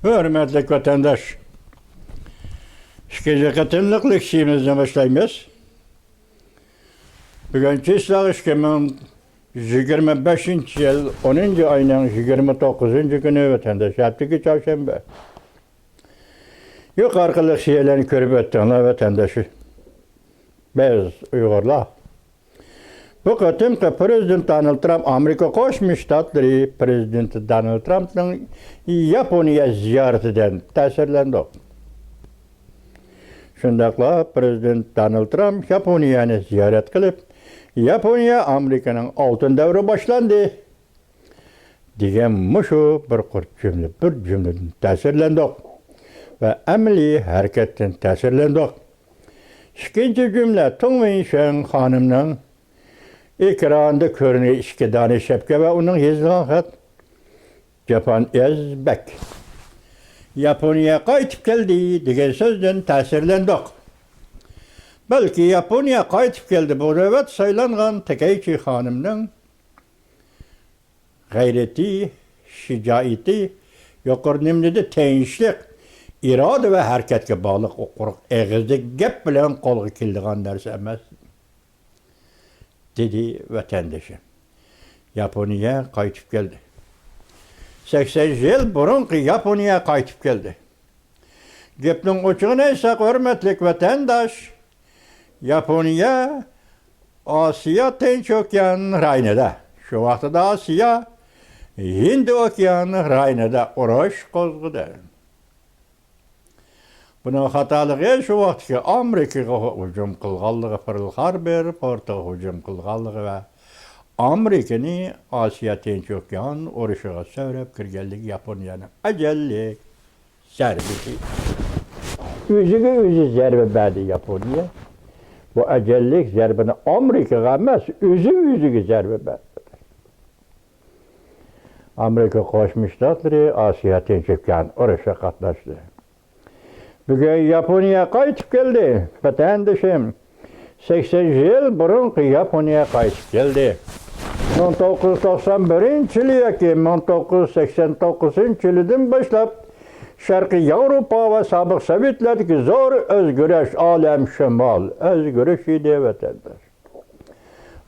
Hürmetli vatandaş, işkence katımlıklık şeyimizden başlayımız. Bugün çislak 2025 yıl 10. ayının 29. günü vatandaş yaptı ki çarşamba. Yukarılık şeylerini körüp ettiğinler vatandaşı. Biz Uygurlar. Bu katımda Prezident Donald Trump Amerika Koşmuş Ştatları Prezident Donald Trump'ın Japonya ziyaretinden tesirlendi. Şundakla Prezident Donald Trump Japonya'nı ziyaret kılıp Japonya Amerika'nın altın devri başlandı diyen muşu bir cümleden tesirlendik ve emeli hareketten tesirlendik. İkinci cümle Tungmin Şen Hanım'ın ekranda görünüyor iki tane şapka ve onun yazılan hat Japan is back. Japonya'ya qaytib geldi degan sözden tesirlendik. Belki Japonya qaytib geldi bu nöbet saylangan Takeichi Hanım'ın gayreti, şicaiti, yukarı tenişlik, irade ve hareketke bağlı okuruq ağızda gep bilen kolgu kildigan derse emas. Dedi vatandaşı. Japonya qaytib geldi. 80 yıl burunki Japonya qaytib geldi. Gepnin uçuğuna ise hürmetlik vatandaş, Japonya Asya Tinç Okyan rayonida. Şu vaqtida Asya Hind Okyan rayonida urush qo'zg'adi. Bunun hatalığı şu vaqtki Amerikaga hücum qilganligi, Pearl Harbor portiga hücum qilganligi ve Amerika'nı Asya Tinç Okyan urushiga sövrep kirganligi Japonya'nın ajallik zarbisi. Özüge özü zerbe berdi Japonya. Bu ajallik zarbini Amerika'ga emas, özüge zerbe berdi. Amerika Qo'shma Shtatları Asya Tinç Okyan urushiga qatnashdi. Bugün Japonya qaytib geldi. Vatandaşım 80 yıl burunki Japonya qaytib geldi. 1991 yılı yoki 1989 yıldan başlap Şarkı Avrupa ve Sabık Sovetlardaki zor özgürlüş alem şemal özgürlüş idi vatandaş.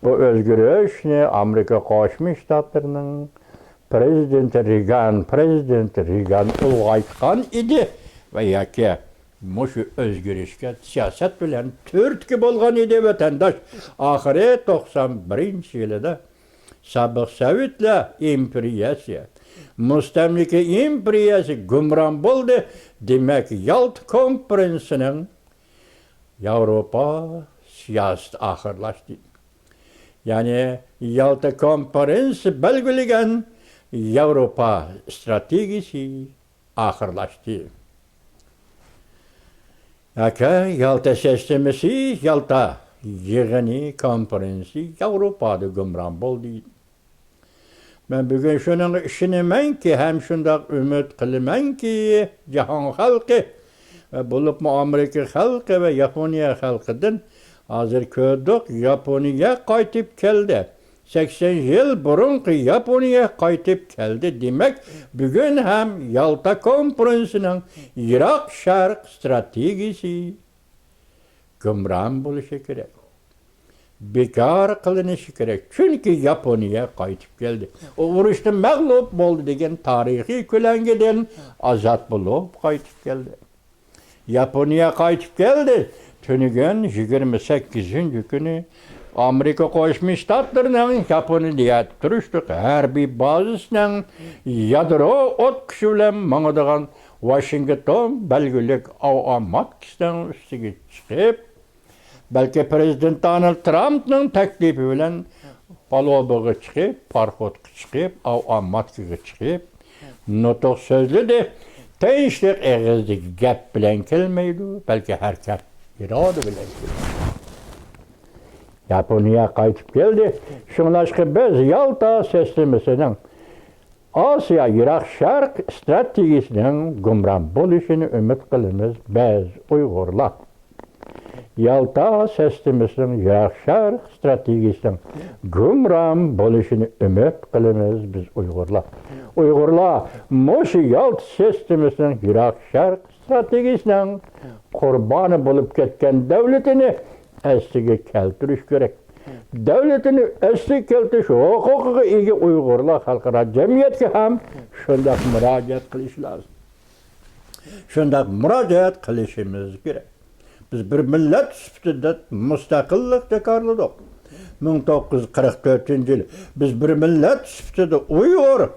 Bu özgürlüş ne Amerika Qo'shma Shtatlarının Prezidenti Reagan ulg'aytgan idi ve yaki muşu özgürlüşke siyaset bilen türtki bolgan idi vatandaş. Ahire 91 yılda Sabık Sovetlar imperiyasi, mustamlika imperiyasi gumron bo'ldi. Demek Yalta konferensinin Avrupa siyaseti ahırlaştı. Yani Yalta konferensi belgilegen Avrupa stratejisi ahırlaştı. Yaka Yalta sistemisi, Yalta yığını konferensi Avrupa'da gumron bo'ldi. Ben bugün şunun işini ki hem şundak ümit kılman ki cihan halkı bulup mu Amerika halkı ve Japonya halkıdın hazır köydük Japonya qaytib geldi. 80 yıl burunki Japonya qaytib geldi demek bugün hem Yalta konferansının Irak Şark stratejisi gumron buluşu gerek. Bekar kılınışı gerek. Çünkü Japonya qaytib geldi. O uruşta mağlup boldu degen tarihi kölengeden azat bulup qaytib geldi. Japonya qaytib geldi. Tünügen 28. günü Amerika Qo'shma Shtatlarının Japonya'da turuştuk harbiy bazasının yadro ot kuchi bilan mangadigan Washington belgilik avamatkidan ustiga chiqib belki Prezident Donald Trump'ın teklifi bilen palobaga çıkıp, parxodga çıkıp, avmatkiga çıkıp, nutuq sözledi. Tinchlik ağızdagi gap bilen kelmeydi, belki hareket irade bilen kelmeydi. Japonya qaytib geldi. Şunlaşkı biz Yalta sistemisining Asya Irak Şark stratejisining gumron bo'lishini umid qilamiz biz Uyg'urlar. Yalta sistemimizin Yirak strategiyasının gümram buluşunu ümit kılımız biz Uygurlar. Uygurlar, Moşu Yalta sistemimizin Yirak strategiyasının kurbanı bulup ketken devletini eslige keltiriş gerek. Devletini eslige keltiriş hukuku iyi Uygurlar halkına cemiyetke hem şundak müracaat kılış lazım. Şundak müracaat kılışımız gerek. Biz bir millet süptüde müstakillik tekarladık. 1944 yıl biz bir millet süptüde Uygur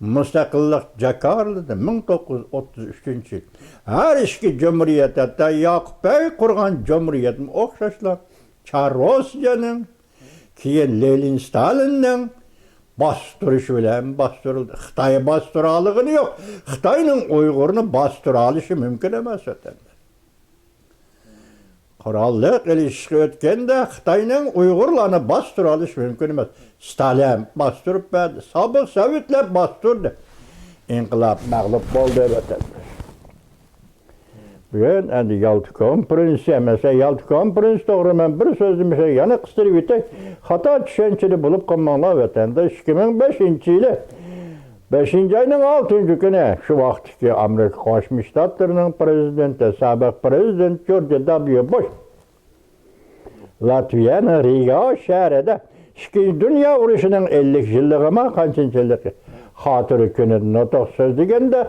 müstakillik tekarladı. 1933 yıl. Her işki cumhuriyette Yakup Bey kurgan cumhuriyetin okşaşla Çar Rusya'nın keyin Lenin Stalin'nin bastırışı bilen bastırıldı. Xitay bastıralığını yok. Xitay'nın Uygur'unu bastıralışı mümkün emas ötende. Kurallık ilişki ötkende Xitay'nın Uygurlarını bastıralış mümkün emas. Stalin bastırıp verdi. Sabık Sovetler bastırdı. İnkılap mağlup oldu ötende. Bugün endi Yalta konferansı, mesela Yalta konferansı doğru ben bir sözümü yana kıstırıp etek, hata düşençili bulup kalmanlar vatanda 2005 yılı 5. ayının 6. günü şu vaxtki Amerika Qoşmuş Ştatlarının prezidenti, sabık prezident George W. Bush Latviyanın Riga şehrinde İkinci Dünya Uruşu'nun 50 yıllığıma kaçıncılığı hatırı günü notok söz degende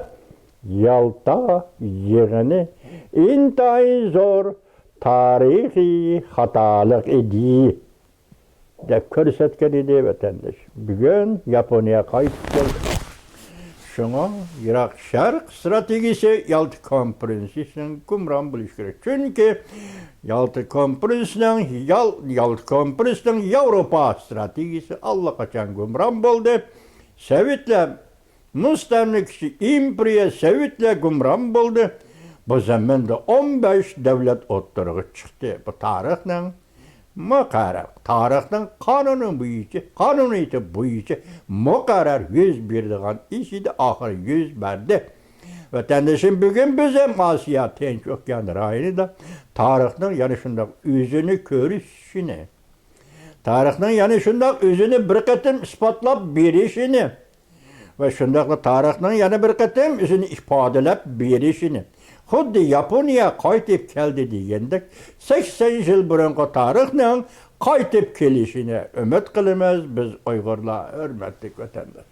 Yalta yerini intayın zor tarihi hatalık idi dep körsetken idi vatandaş. Bugün Japonya'ya kayıp oldu. Şuna Yirak stratejisi Yalta konferansının kumran buluş gerek. Çünkü Yalta konferansının Avrupa stratejisi Allah kaçan kumran oldu. Sovetler müstemlikçi İmperiya Sovetler kumran oldu. Bu zamanda 15 devlet oturuğu çıktı. Bu tarihten muqarrar. Tarixning qonuniyati bo'yicha muqarrar 100 berdigan ishida oxiri 100 berdi. Vatandaşım bugün biz ham Osiyo Tinch okean rayonida tarixning yana shundoq o'zini ko'rishini, tarixning yana shundoq o'zini bir qatim isbotlab berishini va shundoq tarixning yana bir qatim o'zini ifodalab berishini xuddi Yaponiya qaytib keldi degandek 80 yil burungi tarixning qaytib kelishini umid qilamiz biz Uyg'urlar, hurmatli vatandoshlar.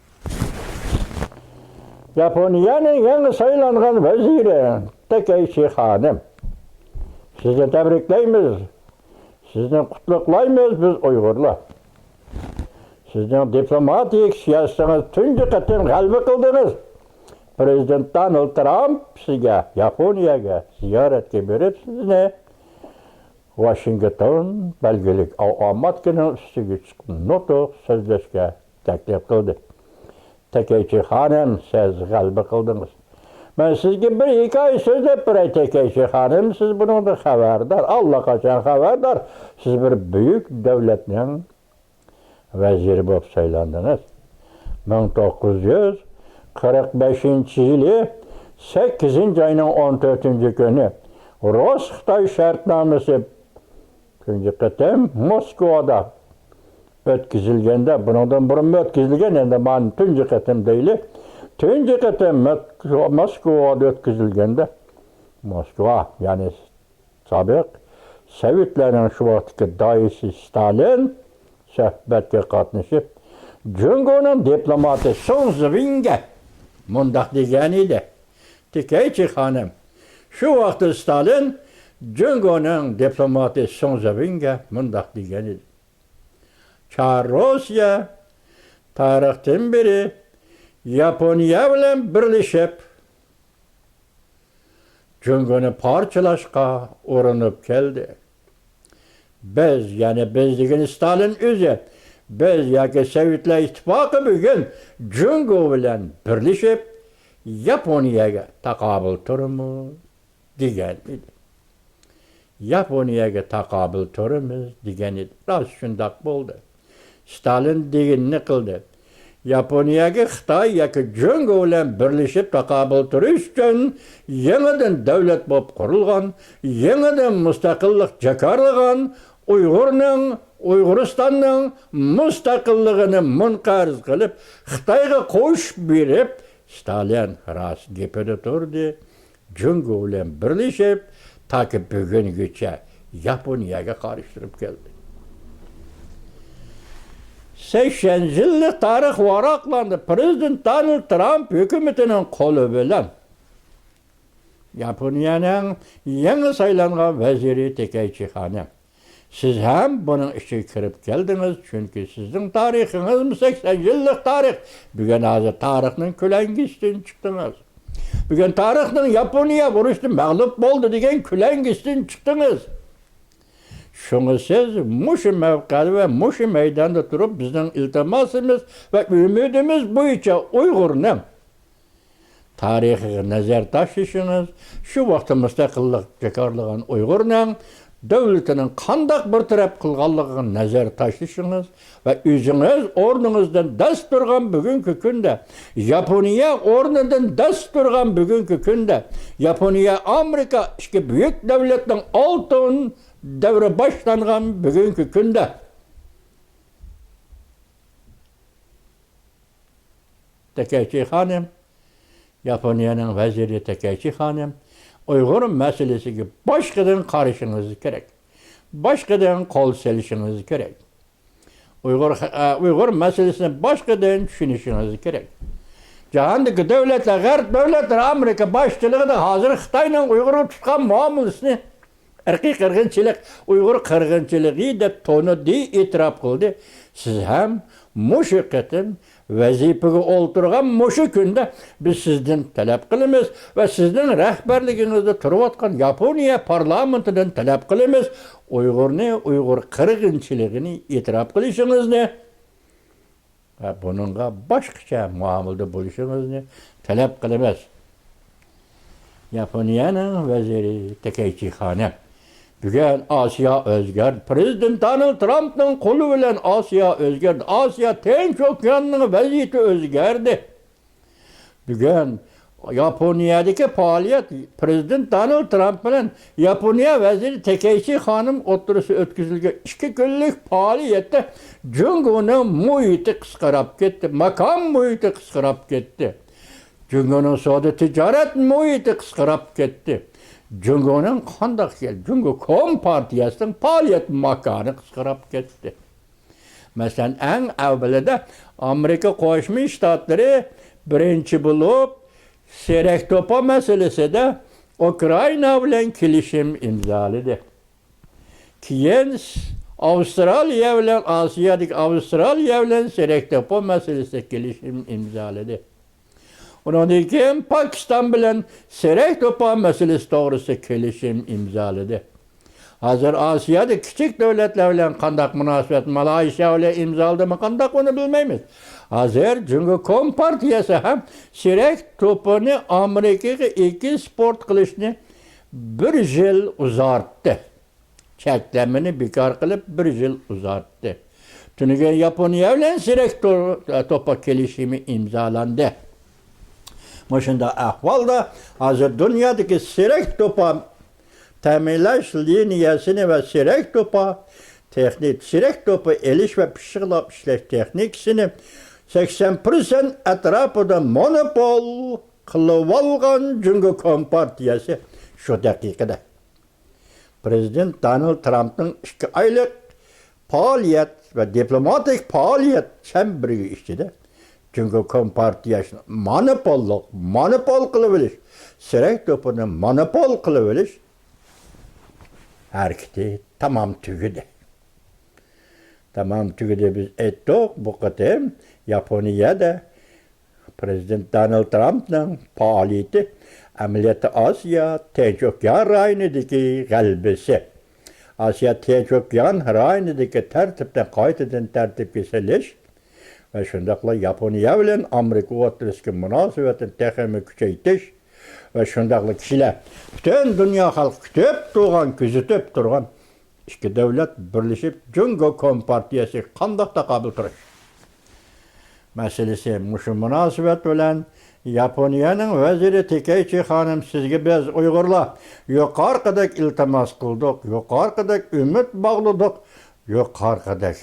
Yaponiyaning yangi saylangan vaziri Takeshi xonim. Sizni tabriklaymiz. Sizni qutluklaymiz biz Uyg'urlar. Sizning diplomatik siyosatingiz tunji qatim g'alaba qildingiz. Prezident Donald Trump sizga Yaponiyaga ziyoratga berib sizni Washington belgilik omad kuni ustiga chiqib nutq so'zlashga taklif qildi. Takeshi xonim, siz g'alaba qildingiz. Men sizga bir hikoya so'zlab beray Takeshi xonim, siz bundan xabardor, allaqachon xabardor. Siz bir buyuk davlatning vaziri bo'lib saylandingiz. 1945 yılı 8. ayının 14. günü Rus-Xitay şartnamesi tunji qatim Moskvada ötkazilganda, bundan burun ötkazilgan, endi men tunji qatim deyli. Tunji qatim Moskvada ötkazilganda, Moskva, ya'ni sobiq Sovetlarning shu vaqtdagi doisi Stalin suhbatga qatnashib, Jungo'ning diplomati Sun Zvinga mundaq degan edi. Takeshi xonim, shu vaqtda Stalin Jungo'ning diplomati Sun Zvinga mundaq degan edi. Çar Rusya tarixdan beri Yaponiya bilan birlashib Jungo'ni parchalashga urinib keldi. Biz, ya'ni biz degan Stalin o'zi, biz yoki Sovetlar ittifoqi bugün Jungo bilan birlashib Yaponiyaga taqobil turimiz degan edi. Yaponiyaga taqobil turimiz degan edi. Rost shundoq bo'ldi. Stalin deganini qildi. Yaponiyaga Xitoy yoki Jungo bilan birlashib taqobil turish uchun yangidan davlat bo'lib qurilgan, yangidan mustaqillik jakarlagan Uyg'uristonning mustaqilligini munqarz qilib, Xitoyga qo'shib berib, Stalin rost gapida turdi. Jungo bilan birlashib, taki bugungacha Yaponiyaga qarshilab keldi. 80 yillik tarix varaqlandı. Prezident Donald Trump hükümetinin kolu bilen Yaponiyanın yeni saylangan veziri Takaichi Hanım. Siz hem bunun işe kirip geldiniz çünkü sizin tarihiniz 80 yıllık tarih. Bugün hazır tarihinin külengisinden çıktınız. Bugün tarihinin Yaponiya vuruştu, mağlup oldu degen külengisinden çıktınız. Şunu siz muşu mevkada ve muşu meydanda durup bizden iltimasımız ve ümidimiz bu içe Uygur'un tarihi nazar taşışınız, şu vakti müstakillik cekarlığın Uygur'un devletinin kandak bir taraf kılganlığın nazar taşışınız ve üzünüz ornunuzdan dest durgan bugünkü günde, Yaponiya ornundan dest durgan bugünkü günde, Yaponiya Amerika iki büyük devletin altın devre başlangan bugünkü günde Takaichi Hanım, Yaponiyanın veziri Takaichi Hanım, Uygur'un meselesiga başkadan karışınız gerek. Başkadan kol selişiniz gerek. Uygur meselesini başkadan düşünüşünüz gerek. Cahandaki devletler, garip devletler, Amerika başçılığı da hazır Xitay'la Uygur'u tutkan muamelesini erkek kırgınçılık, Uygur kırgınçılığı da tonu diye itiraf kıldı. Siz hem muşuqetin vazifege olturgan muşu günde biz sizden talep kılımız ve sizden rehberliğinizde turvatkan Yaponiya parlamentinden talep kılımız. Uygur kırgınçılığını itiraf kılışınızı ve bununla başkaça muamelede buluşunuzı talep kılımız. Yaponiya'nın veziri Takaichi Hanım. Bugün Asya özgür. Prezident Donald Trump'ın kolu bilen Asya özgür. Asya ten çok yanının vaziyeti özgürdü. Bugün Yaponia'daki faaliyet Prezident Donald Trump bilen Yaponiya veziri Takaichi Hanım oturusu ötküzülge 2 günlük faaliyette Jungo'nun muhiti kıskarap gitti. Makam muhiti kıskarap gitti. Jungo'nun soda ticaret muhiti kıskarap gitti. Jungo'nun kandak geldi. Jungo Kompartiyasının faaliyet makanı kıskarap gitti. Mesela en evvelinde Amerika Koşmuş Ştatları birinci bulup Serektopa meselesi de Ukrayna bilen kilişim imzaladı. Kiyen Avustralya bilen Asya'daki Avustralya bilen Serektopa meselesi kilişim imzaladı. Ondan sonra Pakistan bilen Serektopa meselesi doğrusu kilişim imzaladı. Hazır Asya'da küçük devletler bilen kandak münasebet Malaysia ile imzaladı mı kandak onu bilmeyimiz. Hazır Jungo Kompartiyası hem Serektopa'nı Amerika'ya 2 sport kılışını 1 yıl uzarttı. Çeklemini bekar kılıp 1 yıl uzarttı. Çünkü Japonya ile Serektopa kilişimi imzalandı. Başında ahvalda hazır dünyadaki Serektopa temellaş liniyasını ve Serektopa teknik, Serektopa eliş ve pişirlap işleş teknikisini 80% etrafında monopol kılıvalgan Jungo Kompartiyası şu dakikada. Prezident Donald Trump'ın 2 aylık faaliyet ve diplomatik faaliyet çemberi işçide. Jungo Kompartiyasını monopol kılıveliş, Serektopa'nı monopol kılıveliş hareketi tamam tügüdü. Tamam tügüdü biz ettik bu kadar Japonya'da Prezident Donald Trump'ın faaliyeti ameliyatı Asya Teçokyan rayonundaki galbisi. Asya Teçokyan rayonundaki tertipten kayıtıdan tertip kesiliş ve şundakla Japonya bilen Amerika o'rtasidagi munosabatni texmi kuchaytirish ve şundakla kişiler bütün dünya halkı küzütüp durgan 2 devlet birleşip Jungo Kompartiyası qandaq taqabil turish. meselesi muşu münasebet bilen Yaponiyanın veziri Tekeyçi hanım sizge biz Uygurlar yukarıdaki iltimas kıldık, yukarıdaki ümit bağladık, yukarıdaki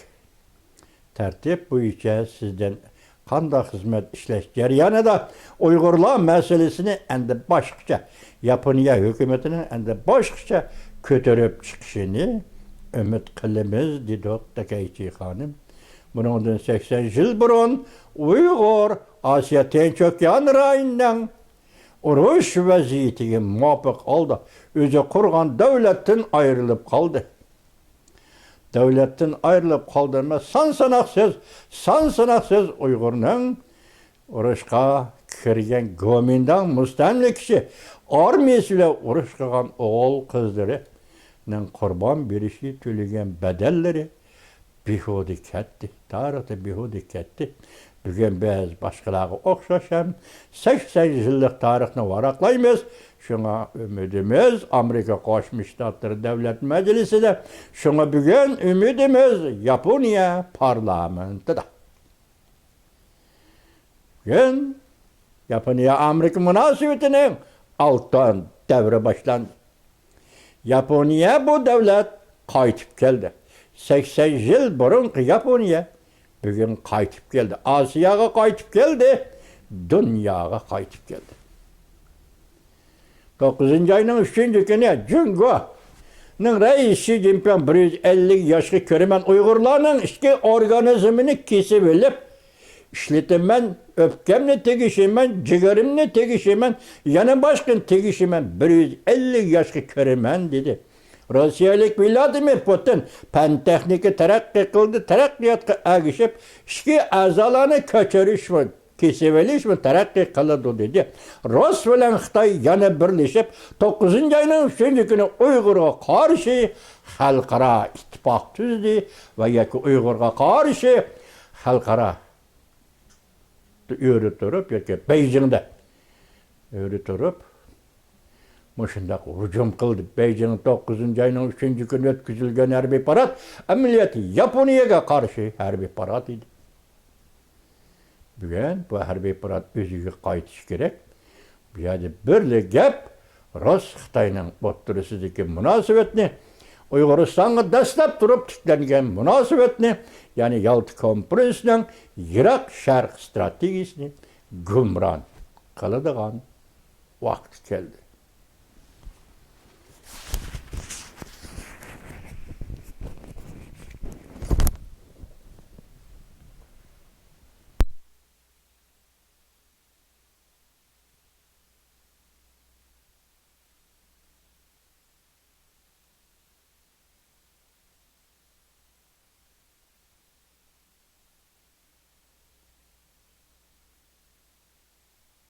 tertip bu işe sizden kanda hizmet işleş jaryanida Uygurlar meselesini endi başkaça Yaponiya hükümetinin endi başkaça kötürüp çıkışını ümit kılımız dedik Tekeyçi hanım. Bundan 80 yıl burun Uygur Asya Tinçökyan rayından uruş vaziyetiga muvaffaq oldu. Özü kurgan devletten ayrılıp kaldı. Devletten ayrılıp kaldırma san sanaksız Uygur'un uruşqa kirgen gomindan mustamlikçi armiyasiyle uruş qilgan oğul kızlarının kurban berişi tülegen bedelleri bihude ketdi. Tarihte bihude ketdi. Bugün biz başkalarına okşaşam 80 yıllık tarihini varaklayımız. Şuna ümidimiz Amerika Koşmuş Ştatları Devlet Meclisi'de. Şuna bugün ümidimiz Yaponiya parlamentıda. Bugün Yaponiya Amerika münasebetinin alttan devre başlandı. Yaponiya bu devlet kayıtıp geldi. 80 yıl burun Yaponiya bugün kayıtıp geldi. Asya'ya kayıtıp geldi. Dünyaya kayıtıp geldi. 9. ayının 3. günü Cungo'nun reisi Xi Jinping 150 yaşlı körümen Uygurlarının işki organizmini kesip işletimmen, öpkemle tegişimen, ciğerimle tegişimen, yanı başkan tegişimen 150 yaşlı körümen dedi. Rusiyalık Vladimir Putin pen texniki terakki kıldı, terakkiyatı agişip, işki azalarını köçürüş mü, kesiveliş mi terakki kılıdı dedi. Rus ve Xitay yana birleşip 9. ayının 3. günü Uygur'a karşı halkara ittifak tüzdü ve yaki Uygur'a karşı halkara öğretürüp yaki Beijing'de öğretürüp Muşundaq hücum kıldı. Beijing'in 9. ayının 3. günü ötküzülgen harbi parat ameliyatı Yaponiyaga karşı harbi parat idi. Bugün bu harbi parat özüge qaytiş gerek. Bu yerda birli gap Rus Xitayning o'ttirsidagi munosabatni Uyg'uristonga dastlab turib tiklangan munosabatni, ya'ni Yalta konferensiyaning Yiroq Sharq strategiyasini gumron qiladigan vaqt keldi.